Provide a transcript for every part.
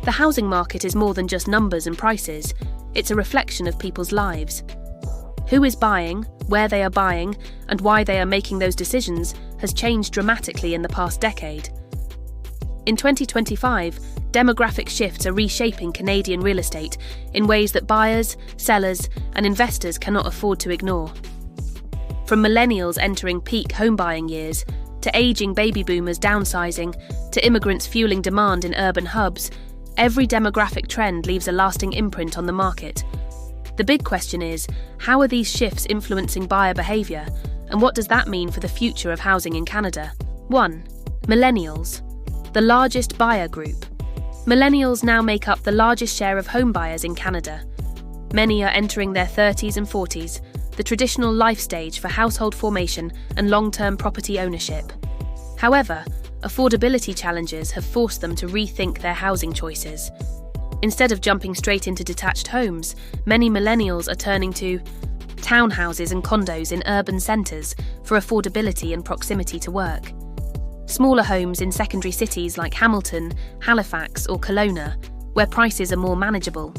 The housing market is more than just numbers and prices. It's a reflection of people's lives. Who is buying, where they are buying, and why they are making those decisions has changed dramatically in the past decade. In 2025, demographic shifts are reshaping Canadian real estate in ways that buyers, sellers, and investors cannot afford to ignore. From millennials entering peak home buying years, to aging baby boomers downsizing, to immigrants fueling demand in urban hubs, every demographic trend leaves a lasting imprint on the market. The big question is, how are these shifts influencing buyer behaviour, and what does that mean for the future of housing in Canada? 1. Millennials, the largest buyer group. Millennials now make up the largest share of home buyers in Canada. Many are entering their 30s and 40s, the traditional life stage for household formation and long-term property ownership. However, affordability challenges have forced them to rethink their housing choices. Instead of jumping straight into detached homes, many millennials are turning to townhouses and condos in urban centres for affordability and proximity to work. Smaller homes in secondary cities like Hamilton, Halifax or Kelowna, where prices are more manageable.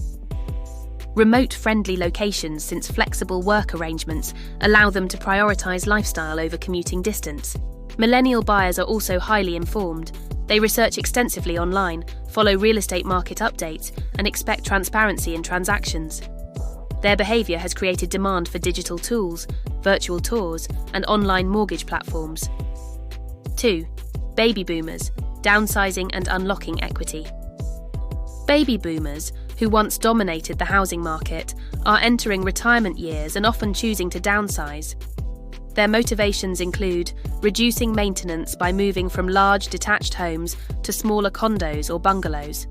Remote-friendly locations, since flexible work arrangements allow them to prioritise lifestyle over commuting distance. Millennial buyers are also highly informed. They research extensively online, follow real estate market updates, and expect transparency in transactions. Their behaviour has created demand for digital tools, virtual tours, and online mortgage platforms. 2. Baby boomers, downsizing and unlocking equity. Baby boomers, who once dominated the housing market, are entering retirement years and often choosing to downsize. Their motivations include reducing maintenance by moving from large detached homes to smaller condos or bungalows,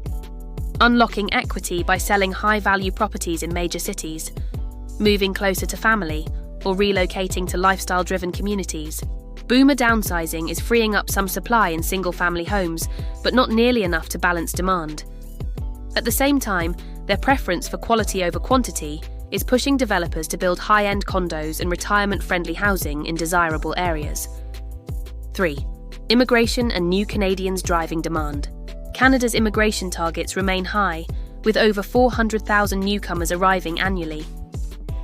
unlocking equity by selling high-value properties in major cities, moving closer to family, or relocating to lifestyle-driven communities. Boomer downsizing is freeing up some supply in single-family homes, but not nearly enough to balance demand. At the same time, their preference for quality over quantity is pushing developers to build high-end condos and retirement-friendly housing in desirable areas. 3. Immigration and new Canadians driving demand. Canada's immigration targets remain high, with over 400,000 newcomers arriving annually.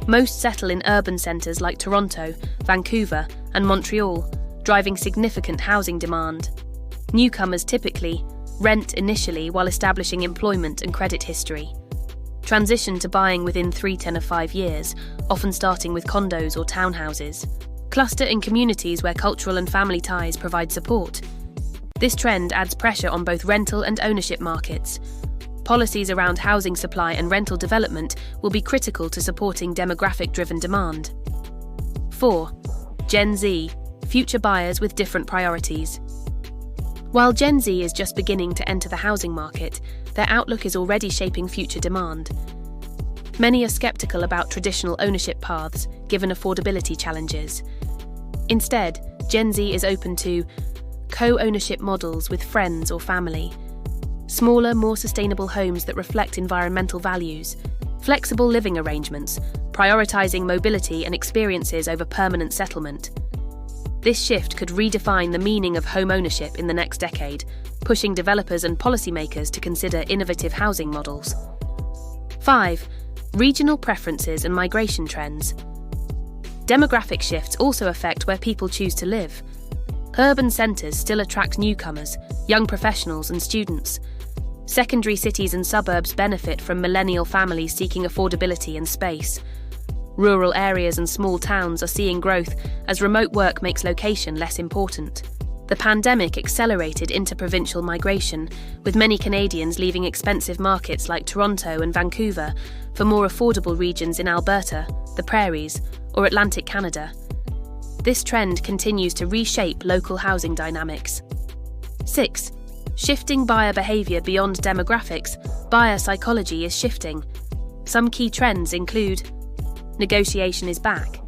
Most settle in urban centres like Toronto, Vancouver, and Montreal, driving significant housing demand. Newcomers typically rent initially while establishing employment and credit history. Transition to buying within 3 to 5 years, often starting with condos or townhouses. Cluster in communities where cultural and family ties provide support. This trend adds pressure on both rental and ownership markets. Policies around housing supply and rental development will be critical to supporting demographic-driven demand. 4. Gen Z, future buyers with different priorities. While Gen Z is just beginning to enter the housing market, their outlook is already shaping future demand. Many are skeptical about traditional ownership paths, given affordability challenges. Instead, Gen Z is open to co-ownership models with friends or family, smaller, more sustainable homes that reflect environmental values, flexible living arrangements, prioritizing mobility and experiences over permanent settlement. This shift could redefine the meaning of home ownership in the next decade, pushing developers and policymakers to consider innovative housing models. 5. Regional preferences and migration trends. Demographic shifts also affect where people choose to live. Urban centres still attract newcomers, young professionals and students. Secondary cities and suburbs benefit from millennial families seeking affordability and space. Rural areas and small towns are seeing growth as remote work makes location less important. The pandemic accelerated interprovincial migration, with many Canadians leaving expensive markets like Toronto and Vancouver for more affordable regions in Alberta, the Prairies, or Atlantic Canada. This trend continues to reshape local housing dynamics. 6. Shifting buyer behaviour beyond demographics, buyer psychology is shifting. Some key trends include: negotiation is back.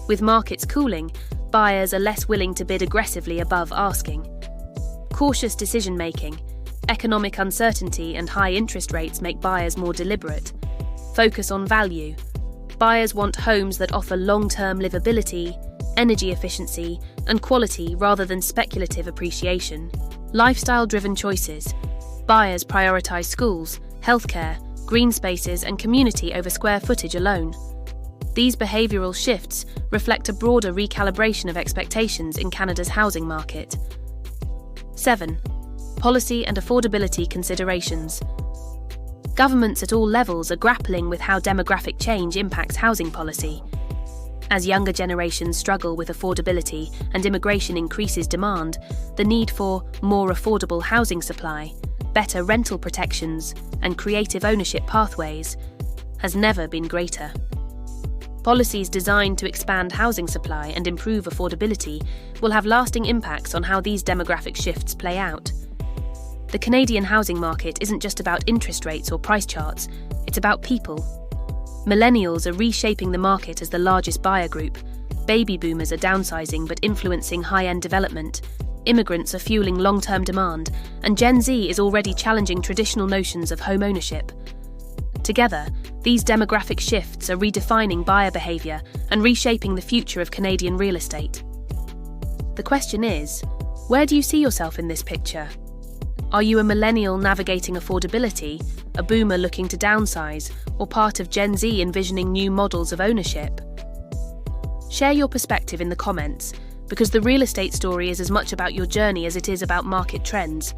With markets cooling, buyers are less willing to bid aggressively above asking. Cautious decision-making. Economic uncertainty and high interest rates make buyers more deliberate. Focus on value. Buyers want homes that offer long-term livability, energy efficiency, and quality rather than speculative appreciation. Lifestyle-driven choices. Buyers prioritize schools, healthcare, green spaces, and community over square footage alone. These behavioral shifts reflect a broader recalibration of expectations in Canada's housing market. 7. Policy and affordability considerations. Governments at all levels are grappling with how demographic change impacts housing policy. As younger generations struggle with affordability and immigration increases demand, the need for more affordable housing supply, better rental protections, and creative ownership pathways has never been greater. Policies designed to expand housing supply and improve affordability will have lasting impacts on how these demographic shifts play out. The Canadian housing market isn't just about interest rates or price charts, it's about people. Millennials are reshaping the market as the largest buyer group. Baby boomers are downsizing but influencing high-end development. Immigrants are fueling long-term demand, and Gen Z is already challenging traditional notions of home ownership. Together, these demographic shifts are redefining buyer behaviour and reshaping the future of Canadian real estate. The question is, where do you see yourself in this picture? Are you a millennial navigating affordability, a boomer looking to downsize, or part of Gen Z envisioning new models of ownership? Share your perspective in the comments, because the real estate story is as much about your journey as it is about market trends.